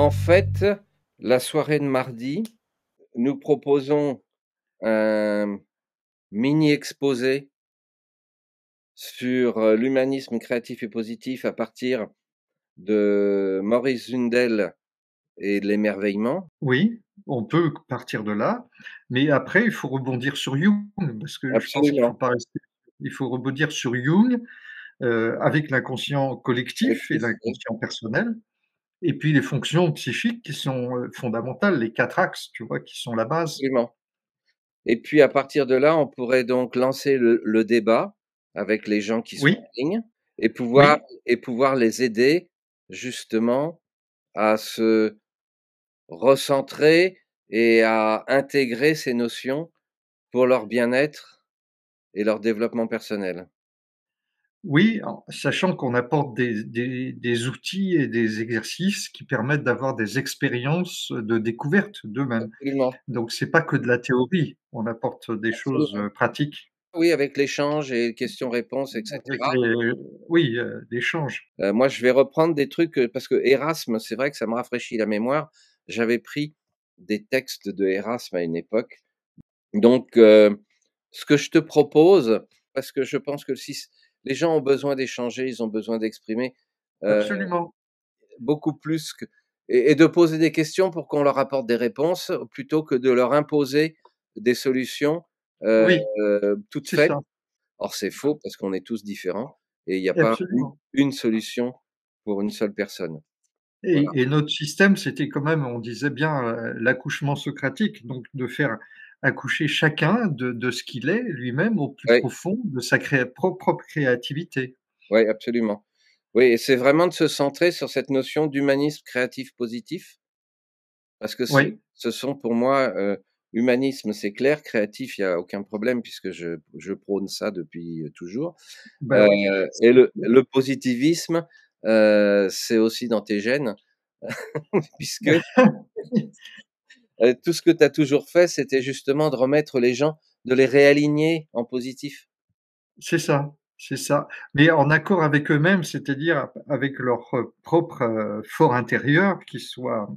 En fait, la soirée de mardi, nous proposons un mini exposé sur, l'humanisme créatif et positif à partir de Maurice Zundel et de l'émerveillement. Oui, on peut partir de là, mais après il faut rebondir sur Jung, parce que je pense qu'il faut Absolument, pas rester il faut rebondir sur Jung, avec l'inconscient collectif et collectif, oui, l'inconscient personnel et puis les fonctions psychiques qui sont, fondamentales, les 4 axes, tu vois, qui sont la base. absolument. Et puis à partir de là, on pourrait donc lancer le débat avec les gens qui sont Oui, en ligne et pouvoir oui, les aider justement à se recentrer et à intégrer ces notions pour leur bien-être et leur développement personnel. oui, en sachant qu'on apporte des outils et des exercices qui permettent d'avoir des expériences de découverte d'eux-mêmes. Absolument, Donc c'est pas que de la théorie, on apporte des choses, absolument. pratiques. Oui, avec l'échange et questions-réponses et Avec cetera. les oui, l'échange. Moi, je vais reprendre des trucs, parce que Erasme, c'est vrai que ça me rafraîchit la mémoire. J'avais pris des textes de Erasme à une époque. Donc, ce que je te propose, parce que je pense que si les gens ont besoin d'échanger, ils ont besoin d'exprimer, heu, Absolument. beaucoup plus que et de poser des questions pour qu'on leur apporte des réponses, plutôt que de leur imposer des solutions, heu, Oui, toutes c'est faites. ça. Or, c'est faux parce qu'on est tous différents et il y a pas Absolument. une solution pour une seule personne. Voilà. Et notre système, c'était quand même, on disait bien, l'accouchement socratique, donc de faire accoucher chacun de ce qu'il est lui-même au plus Oui, profond de sa propre créativité. oui, absolument. Oui et c'est vraiment de se centrer sur cette notion d'humanisme créatif positif parce que Oui, ce sont pour moi, humanisme, c'est clair, créatif, il y a aucun problème puisque je prône ça depuis, toujours, ben oui. et le positivisme, c'est aussi dans tes gènes puisque, tout ce que tu as toujours fait, c'était justement de remettre les gens, de les réaligner en positif. C'est ça, c'est ça. Mais en accord avec eux-mêmes, c'est-à-dire avec leur, propre, fort intérieur qui soit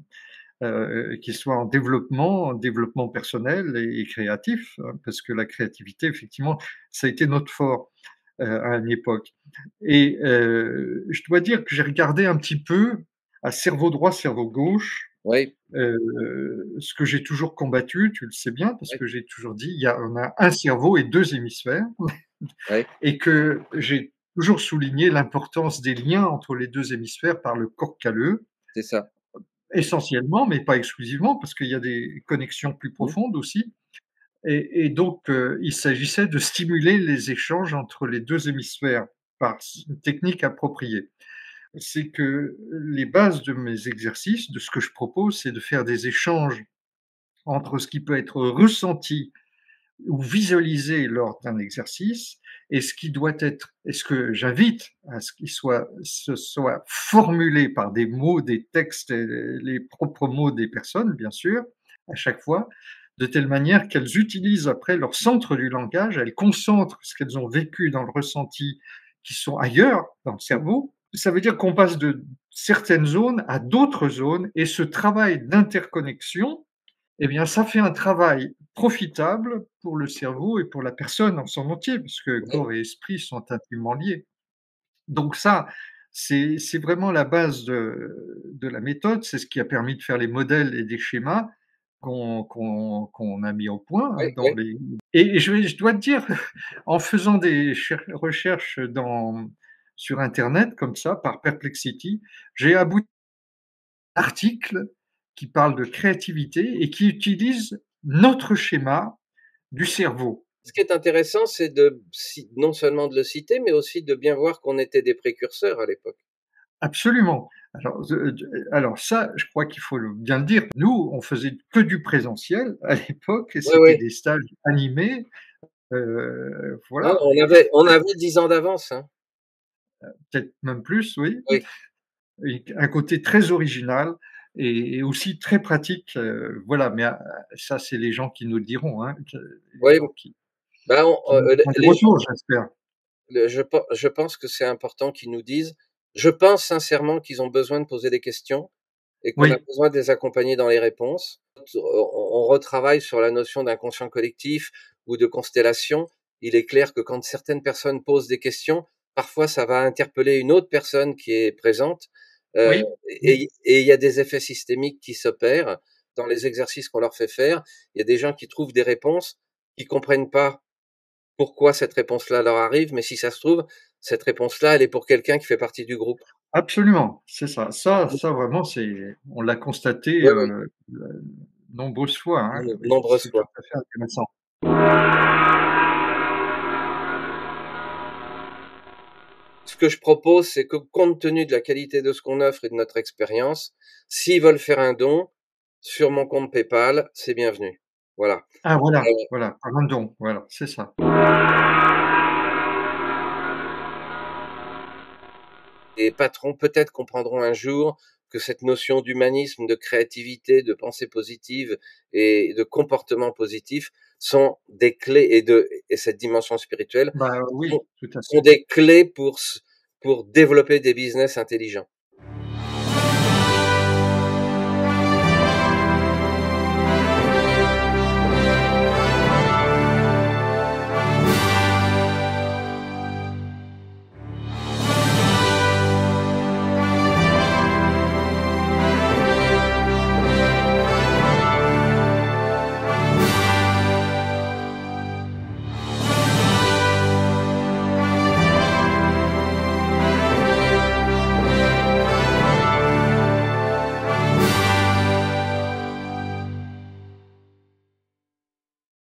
en développement personnel et créatif, parce que la créativité, effectivement, ça a été notre fort, à une époque. Et je dois dire que j'ai regardé un petit peu à cerveau droit, cerveau gauche, Oui, ce que j'ai toujours combattu, tu le sais bien, parce oui, que j'ai toujours dit: On a un cerveau et 2 hémisphères» oui, et que j'ai toujours souligné l'importance des liens entre les 2 hémisphères par le corps calleux. c'est ça. Essentiellement, mais pas exclusivement, parce qu'il y a des connexions plus Mmh. profondes aussi et donc il s'agissait de stimuler les échanges entre les 2 hémisphères par une technique appropriée. C'est que les bases de mes exercices, de ce que je propose, c'est de faire des échanges entre ce qui peut être ressenti ou visualisé lors d'un exercice et ce qui doit être et ce que j'invite à ce qu'il soit ce soit formulé par des mots, des textes et les propres mots des personnes, bien sûr, à chaque fois, de telle manière qu'elles utilisent après leur centre du langage, elles concentrent ce qu'elles ont vécu dans le ressenti qui sont ailleurs dans le cerveau. Ça veut dire qu'on passe de certaines zones à d'autres zones et ce travail d'interconnexion eh bien, ça fait un travail profitable pour le cerveau et pour la personne en son entier, puisque Oui, corps et esprit sont intimement liés. Donc ça, c'est vraiment la base de la méthode. C'est ce qui a permis de faire les modèles et des schémas qu'on a mis au point, hein, oui, dans oui. les et je dois te dire, en faisant des recherches sur internet comme ça, par Perplexity, j'ai abouti articles qui parlent de créativité et qui utilisent notre schéma du cerveau. Ce qui est intéressant, c'est de non seulement de le citer, mais aussi de bien voir qu'on était des précurseurs à l'époque. Absolument. Alors ça, je crois qu'il faut bien le dire. Nous, on faisait que du présentiel à l'époque et Oui, c'était oui. des stages animés, Ouais, voilà, on avait 10 ans d'avance, hein. peut-être même plus, oui, Oui, et un côté très original et aussi très pratique, voilà, mais ça, c'est les gens qui nous le diront, hein, que les oui, gens bah, qui nous feront des les gens, retours, j'espère. je pense que c'est important qu'ils nous disent. Je pense sincèrement qu'ils ont besoin de poser des questions et qu'on a Oui, besoin de les accompagner dans les réponses. On retravaille sur la notion d'inconscient collectif ou de constellation. Il est clair que quand certaines personnes posent des questions, parfois ça va interpeller une autre personne qui est présente, oui, oui. et il y a des effets systémiques qui s'opèrent dans les exercices qu'on leur fait faire. Il y a des gens qui trouvent des réponses, qui comprennent pas pourquoi cette réponse-là leur arrive, mais si ça se trouve, cette réponse-là, elle est pour quelqu'un qui fait partie du groupe. Absolument, c'est ça. Ça vraiment, on l'a constaté, Oui, oui, nombreuses fois, hein, et nombreuses c'est tout fois. à fait intéressant. Ce que je propose, c'est que compte tenu de la qualité de ce qu'on offre et de notre expérience, s'ils veulent faire un don sur mon compte PayPal, c'est bienvenu. Voilà. Ah Heu, voilà, voilà, un don, voilà, c'est ça. les patrons peut-être comprendront un jour que cette notion d'humanisme, de créativité, de pensée positive et de comportement positif sont des clés et cette dimension spirituelle Bah, sont oui, tout à sont fait. des clés pour développer des business intelligents.